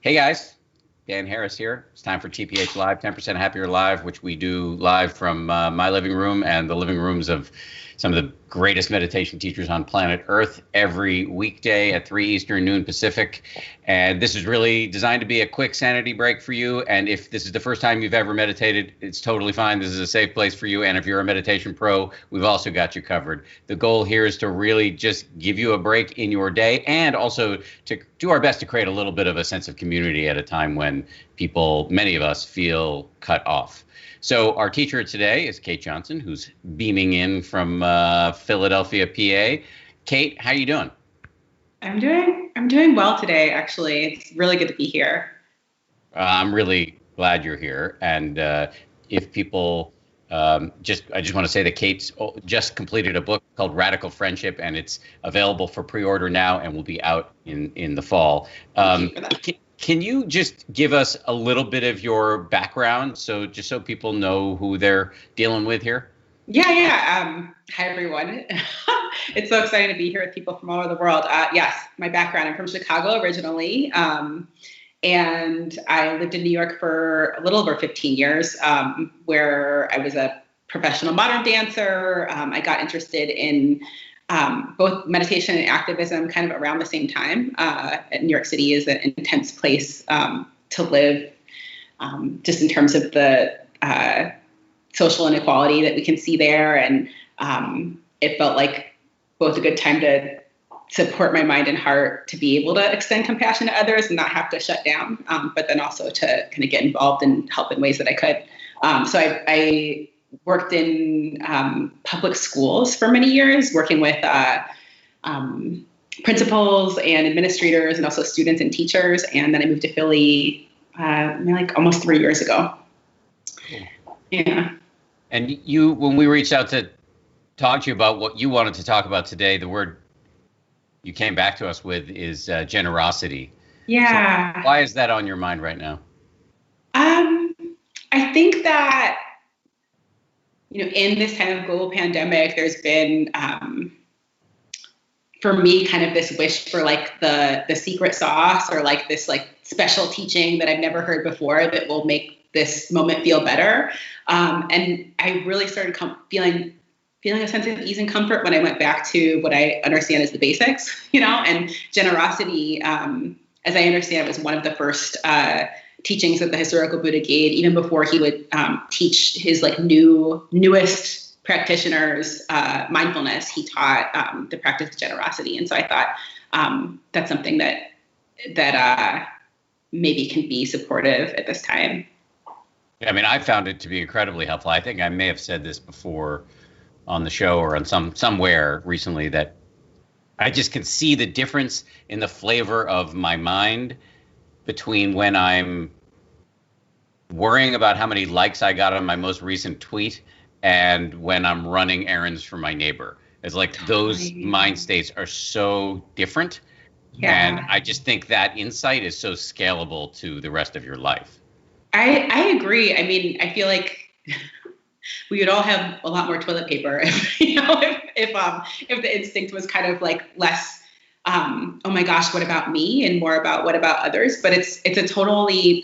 Hey guys, Dan Harris here. It's time for TPH Live, 10% Happier Live, which we do live from my living room and the living rooms of some of the greatest meditation teachers on planet Earth every weekday at 3 Eastern, noon Pacific. And this is really designed to be a quick sanity break for you. And if this is the first time you've ever meditated, it's totally fine. This is a safe place for you. And if you're a meditation pro, we've also got you covered. The goal here is to really just give you a break in your day and also to do our best to create a little bit of a sense of community at a time when many of us feel cut off. So our teacher today is Kate Johnson, who's beaming in from Philadelphia, PA. Kate, how you doing? I'm doing well today, actually. It's really good to be here. I'm really glad you're here. And if people I just want to say that Kate's just completed a book called Radical Friendship, and it's available for pre-order now and will be out in the fall. Can you just give us a little bit of your background, so people know who they're dealing with here? Yeah. Hi, everyone. It's so exciting to be here with people from all over the world. Yes, my background, I'm from Chicago originally, and I lived in New York for a little over 15 years, where I was a professional modern dancer. I got interested in both meditation and activism kind of around the same time. New York City is an intense place to live, just in terms of the social inequality that we can see there. And it felt like both a good time to support my mind and heart, to be able to extend compassion to others and not have to shut down, but then also to kind of get involved and help in ways that I could. So I worked in public schools for many years, working with principals and administrators and also students and teachers. And then I moved to Philly like almost 3 years ago. Cool. Yeah. And when we reached out to talk to you about what you wanted to talk about today, the word you came back to us with is generosity. Yeah. So why is that on your mind right now? I think that, in this time of global pandemic, there's been, for me, kind of this wish for like the secret sauce, or like this like special teaching that I've never heard before that will make this moment feel better. And I really started feeling a sense of ease and comfort when I went back to what I understand as the basics, and generosity, as I understand, was one of the first teachings that the historical Buddha gave, even before he would teach his like newest practitioners mindfulness. He taught the practice of generosity, and so I thought that's something that maybe can be supportive at this time. Yeah, I mean, I found it to be incredibly helpful. I think I may have said this before on the show or on somewhere recently, that I just can see the difference in the flavor of my mind between when I'm worrying about how many likes I got on my most recent tweet and when I'm running errands for my neighbor. It's like those mind states are so different. Yeah. And I just think that insight is so scalable to the rest of your life. I agree. I mean, I feel like we would all have a lot more toilet paper if the instinct was kind of like less, oh my gosh, what about me, and more about what about others. But it's a totally,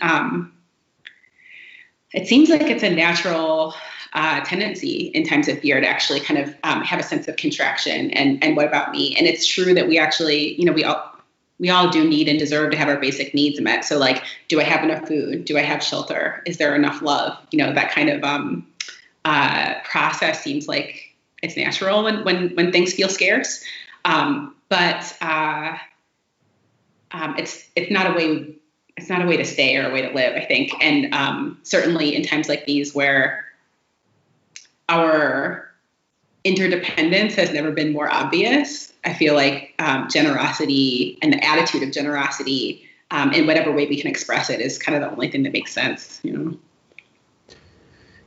it seems like it's a natural tendency in times of fear to actually kind of have a sense of contraction and what about me. And it's true that we actually, we all do need and deserve to have our basic needs met. So like, do I have enough food? Do I have shelter? Is there enough love? That kind of process seems like it's natural when things feel scarce. But it's not a way to stay or a way to live, I think. And certainly in times like these where our interdependence has never been more obvious, I feel like generosity and the attitude of generosity, in whatever way we can express it, is kind of the only thing that makes sense.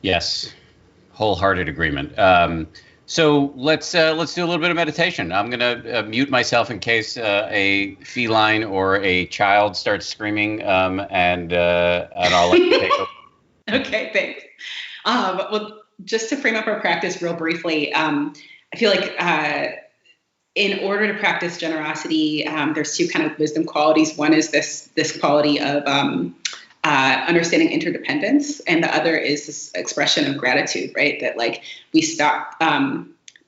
Yes, wholehearted agreement. So let's do a little bit of meditation. I'm gonna mute myself in case a feline or a child starts screaming, and I'll let you take over. Okay, thanks. Well, just to frame up our practice real briefly, I feel like in order to practice generosity, there's two kind of wisdom qualities. One is this quality of understanding interdependence, and the other is this expression of gratitude, right? That like we stop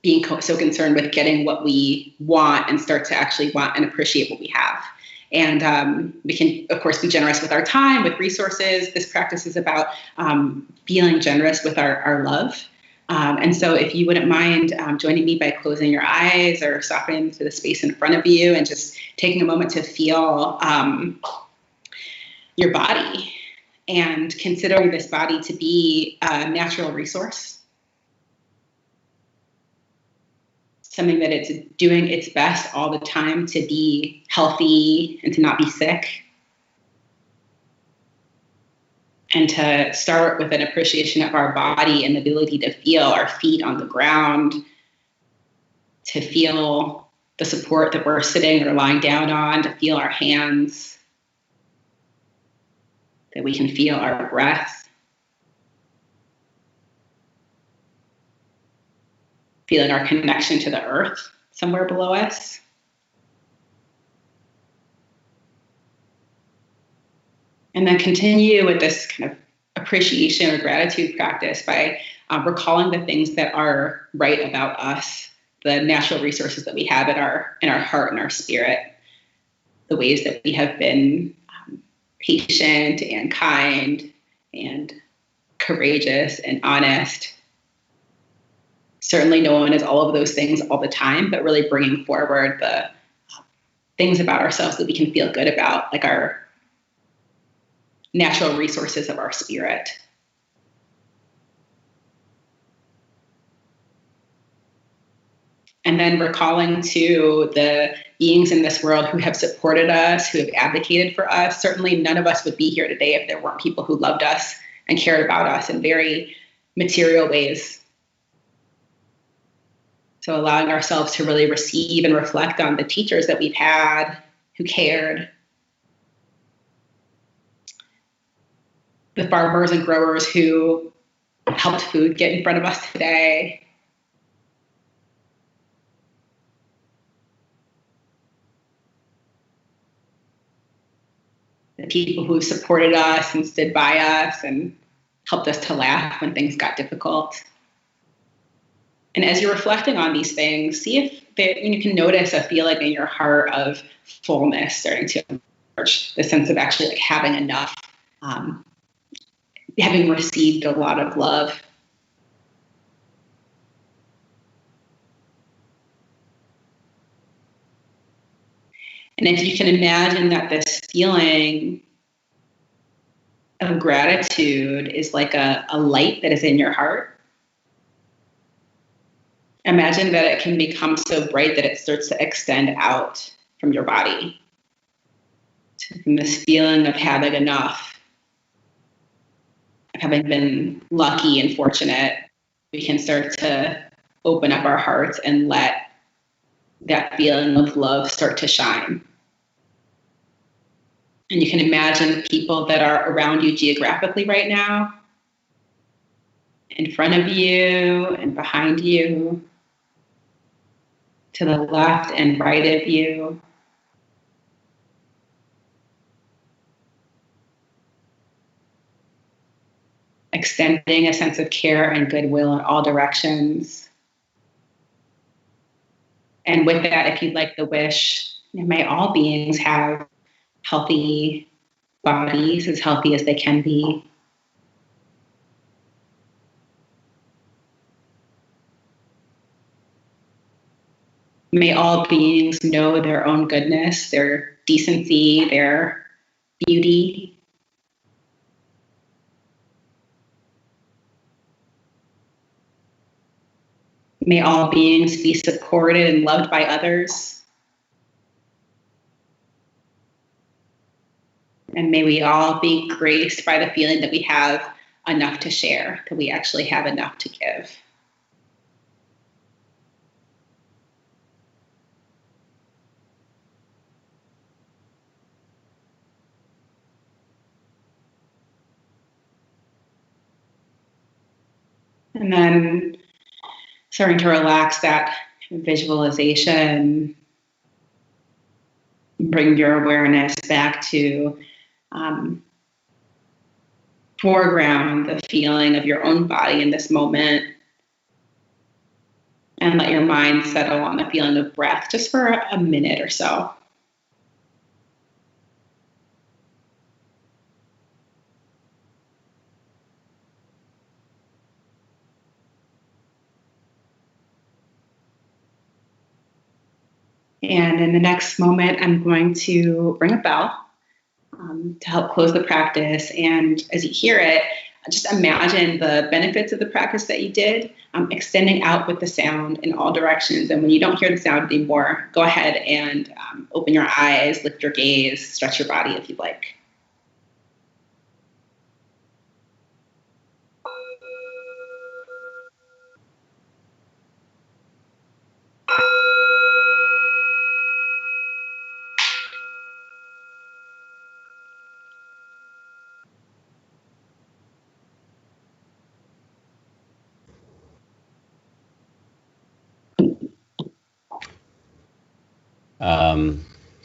being so concerned with getting what we want and start to actually want and appreciate what we have. And we can, of course, be generous with our time, with resources. This practice is about feeling generous with our love. And so if you wouldn't mind joining me by closing your eyes or softening into the space in front of you and just taking a moment to feel your body and considering this body to be a natural resource, something that it's doing its best all the time to be healthy and to not be sick. And to start with an appreciation of our body and the ability to feel our feet on the ground, to feel the support that we're sitting or lying down on, to feel our hands, that we can feel our breath, feeling our connection to the earth somewhere below us. And then continue with this kind of appreciation or gratitude practice by recalling the things that are right about us, the natural resources that we have in our heart and our spirit, the ways that we have been patient and kind and courageous and honest. Certainly no one is all of those things all the time, but really bringing forward the things about ourselves that we can feel good about, like our natural resources of our spirit. And then recalling to the beings in this world who have supported us, who have advocated for us. Certainly none of us would be here today if there weren't people who loved us and cared about us in very material ways. So allowing ourselves to really receive and reflect on the teachers that we've had who cared, the farmers and growers who helped food get in front of us today, the people who supported us and stood by us and helped us to laugh when things got difficult. And as you're reflecting on these things, see if you can notice a feeling in your heart of fullness starting to emerge, the sense of actually like having enough, having received a lot of love. And if you can imagine that this feeling of gratitude is like a light that is in your heart, imagine that it can become so bright that it starts to extend out from your body. From this feeling of having enough, of having been lucky and fortunate, we can start to open up our hearts and let that feeling of love start to shine. And you can imagine the people that are around you geographically right now, in front of you and behind you, to the left and right of you. Extending a sense of care and goodwill in all directions. And with that, if you'd like the wish, may all beings have healthy bodies, as healthy as they can be. May all beings know their own goodness, their decency, their beauty. May all beings be supported and loved by others. And may we all be graced by the feeling that we have enough to share, that we actually have enough to give. And then starting to relax that visualization. Bring your awareness back to foreground the feeling of your own body in this moment, and let your mind settle on the feeling of breath just for a minute or so. And in the next moment, I'm going to ring a bell to help close the practice. And as you hear it, just imagine the benefits of the practice that you did, extending out with the sound in all directions. And when you don't hear the sound anymore, go ahead and open your eyes, lift your gaze, stretch your body if you'd like.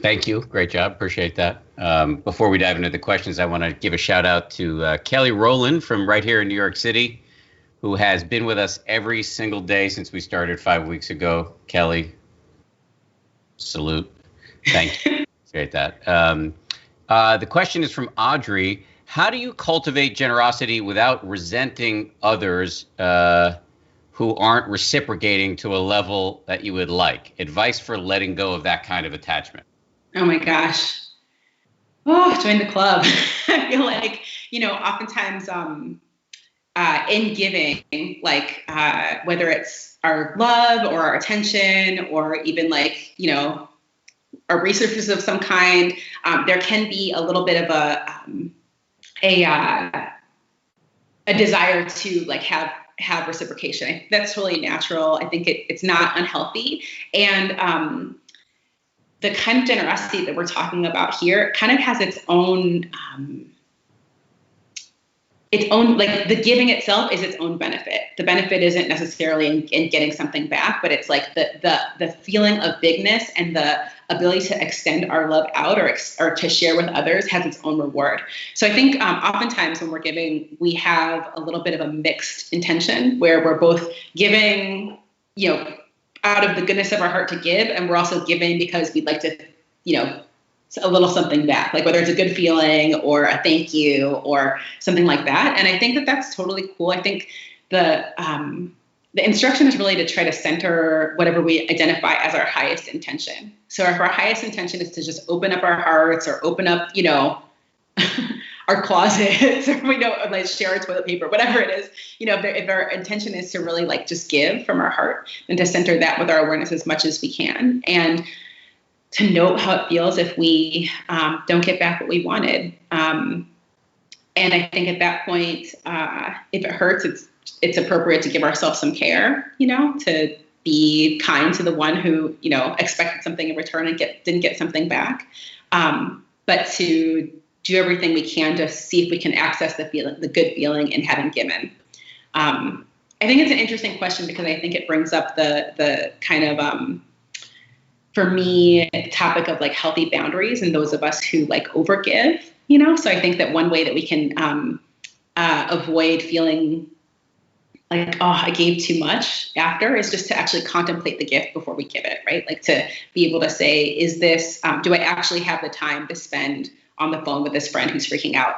Thank you. Great job. Appreciate that. Before we dive into the questions, I want to give a shout out to Kelly Rowland from right here in New York City, who has been with us every single day since we started 5 weeks ago. Kelly, salute. Thank you. Appreciate that. The question is from Audrey. How do you cultivate generosity without resenting others who aren't reciprocating to a level that you would like? Advice for letting go of that kind of attachment. Oh my gosh. Oh, join the club. I feel like, oftentimes in giving, like whether it's our love or our attention or even our resources of some kind, there can be a little bit of a desire to have reciprocation. That's totally natural. I think it's not unhealthy. And the kind of generosity that we're talking about here kind of has its own, the giving itself is its own benefit. The benefit isn't necessarily in getting something back, but it's like the feeling of bigness and the ability to extend our love out or to share with others has its own reward. So I think oftentimes when we're giving, we have a little bit of a mixed intention where we're both giving, out of the goodness of our heart to give, and we're also giving because we'd like to, a little something back, like whether it's a good feeling or a thank you or something like that. And I think that that's totally cool. I think the instruction is really to try to center whatever we identify as our highest intention. So if our highest intention is to just open up our hearts or open up, our closets, or share our toilet paper, whatever it is, if our intention is to really just give from our heart, then to center that with our awareness as much as we can, and to note how it feels if we don't get back what we wanted. And I think at that point, if it hurts, it's appropriate to give ourselves some care, to be kind to the one who, expected something in return and didn't get something back. But to do everything we can to see if we can access the good feeling in having given. I think it's an interesting question because I think it brings up the kind of, for me, topic of healthy boundaries and those of us who overgive, So I think that one way that we can avoid feeling like, oh, I gave too much after is just to actually contemplate the gift before we give it, right? To be able to say, is this, do I actually have the time to spend on the phone with this friend who's freaking out?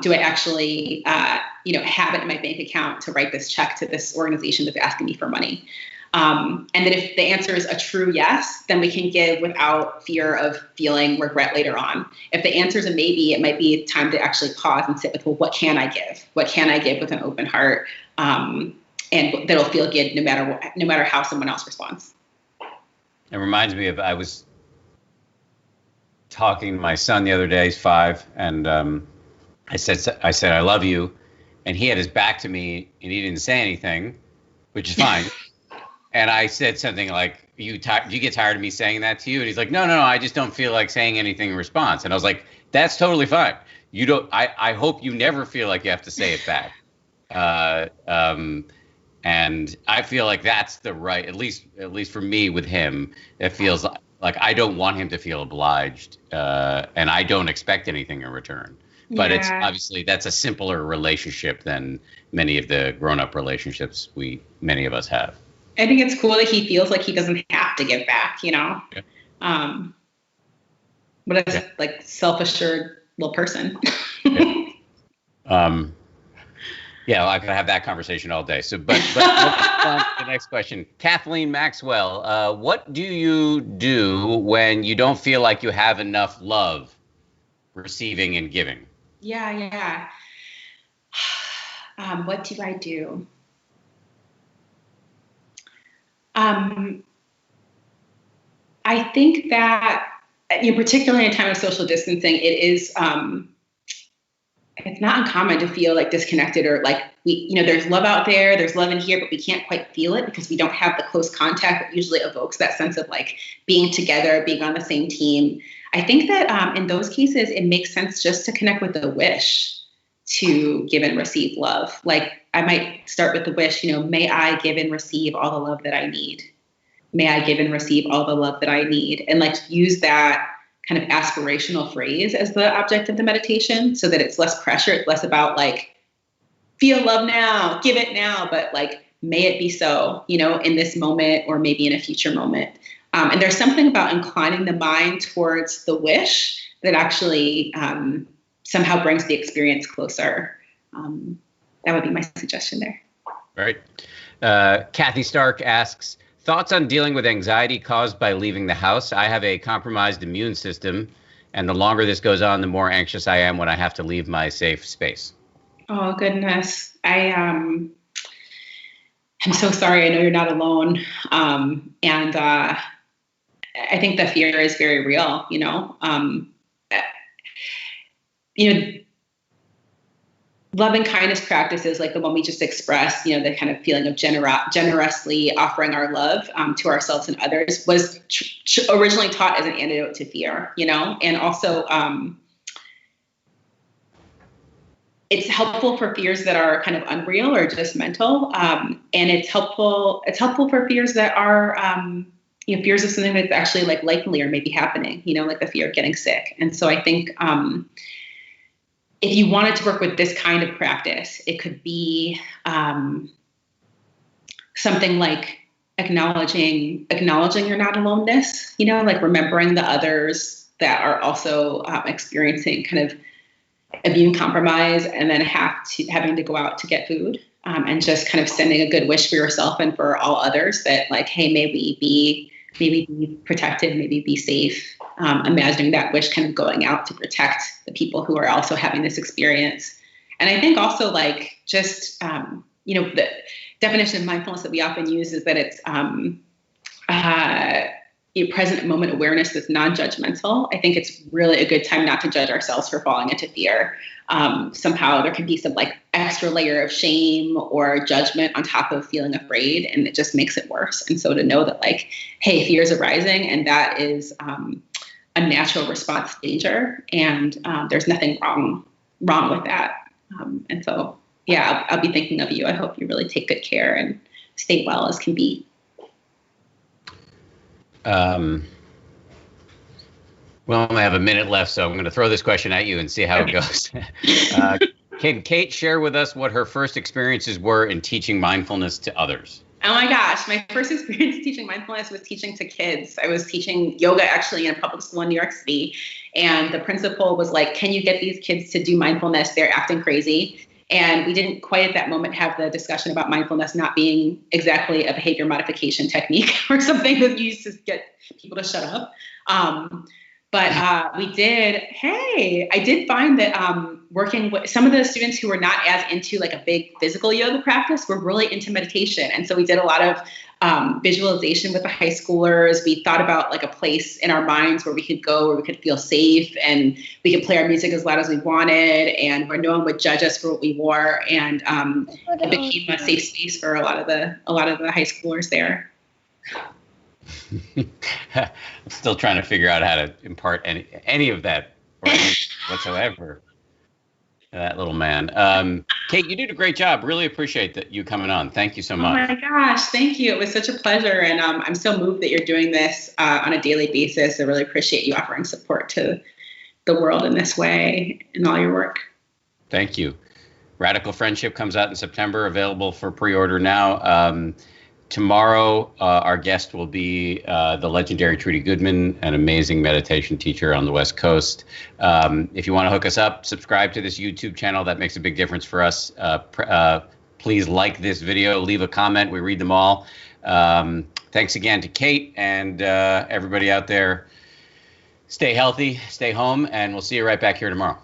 Do I actually, have it in my bank account to write this check to this organization that's asking me for money? And then if the answer is a true yes, then we can give without fear of feeling regret later on. If the answer is a maybe, it might be time to actually pause and sit with, well, what can I give? What can I give with an open heart? And that'll feel good no matter how someone else responds. It reminds me of, I was talking to my son the other day, he's 5, and I said, I love you. And he had his back to me and he didn't say anything, which is fine. And I said something like, do you get tired of me saying that to you? And he's like, no, I just don't feel like saying anything in response. And I was like, that's totally fine. I hope you never feel like you have to say it back. And I feel like that's the right, at least for me with him, it feels like I don't want him to feel obliged, and I don't expect anything in return. But it's Yeah. obviously that's a simpler relationship than many of the grown-up relationships many of us have. I think it's cool that he feels like he doesn't have to give back, you know? Yeah. But it's Yeah. like self-assured little person. Yeah. Yeah, well, I could have that conversation all day. So, but let's on to the next question. Kathleen Maxwell, what do you do when you don't feel like you have enough love, receiving and giving? Yeah. What do I do? I think that, particularly in a time of social distancing, it's not uncommon to feel like disconnected or like there's love out there, there's love in here, but we can't quite feel it because we don't have the close contact that usually evokes that sense of like being together, being on the same team. I think that in those cases, it makes sense just to connect with the wish to give and receive love. Like I might start with the wish, may I give and receive all the love that I need. May I give and receive all the love that I need. And like use that kind of aspirational phrase as the object of the meditation so that it's less pressure. It's less about like, feel love now, give it now, but like, may it be so, in this moment or maybe in a future moment. And there's something about inclining the mind towards the wish that actually somehow brings the experience closer. That would be my suggestion there. Right. Kathy Stark asks, thoughts on dealing with anxiety caused by leaving the house? I have a compromised immune system, and the longer this goes on, the more anxious I am when I have to leave my safe space. Oh, goodness. I'm so sorry. I know you're not alone. And I think the fear is very real, loving kindness practices like the one we just expressed, the kind of feeling of generously offering our love to ourselves and others was originally taught as an antidote to fear, and also it's helpful for fears that are kind of unreal or just mental. And it's helpful for fears that are, fears of something that's actually like likely or maybe happening, like the fear of getting sick. And so I think, if you wanted to work with this kind of practice, it could be something like acknowledging your not aloneness, like remembering the others that are also experiencing kind of immune compromise and then having to go out to get food, and just kind of sending a good wish for yourself and for all others that like, hey, may we be protected, maybe be safe. Imagining that wish kind of going out to protect the people who are also having this experience. And I think also like just, the definition of mindfulness that we often use is that it's present moment awareness that's non-judgmental. I think it's really a good time not to judge ourselves for falling into fear. Somehow there can be some like extra layer of shame or judgment on top of feeling afraid, and it just makes it worse. And so to know that like, hey, fear is arising, and that is a natural response to danger, and there's nothing wrong with that. And so, yeah, I'll be thinking of you. I hope you really take good care and stay well as can be. Well, I have a minute left, so I'm going to throw this question at you and see how it goes. Can Kate share with us what her first experiences were in teaching mindfulness to others? Oh my gosh, my first experience teaching mindfulness was teaching to kids. I was teaching yoga actually in a public school in New York City. And the principal was like, can you get these kids to do mindfulness? They're acting crazy. And we didn't quite at that moment have the discussion about mindfulness not being exactly a behavior modification technique or something that you used to get people to shut up. But we did, I did find that working with some of the students who were not as into like a big physical yoga practice were really into meditation. And so we did a lot of visualization with the high schoolers. We thought about like a place in our minds where we could go, where we could feel safe, and we could play our music as loud as we wanted, and where no one would judge us for what we wore. And it became a safe space for a lot of the high schoolers there. I'm still trying to figure out how to impart any of that or whatsoever to that little man. Kate, you did a great job. Really appreciate that you coming on. Thank you so much. Oh my gosh, thank you. It was such a pleasure. And I'm so moved that you're doing this on a daily basis. I really appreciate you offering support to the world in this way in all your work. Thank you. Radical Friendship comes out in September, available for pre-order now. Tomorrow, our guest will be the legendary Trudy Goodman, an amazing meditation teacher on the West Coast. If you want to hook us up, subscribe to this YouTube channel. That makes a big difference for us. Please like this video, leave a comment. We read them all. Thanks again to Kate and everybody out there. Stay healthy, stay home, and we'll see you right back here tomorrow.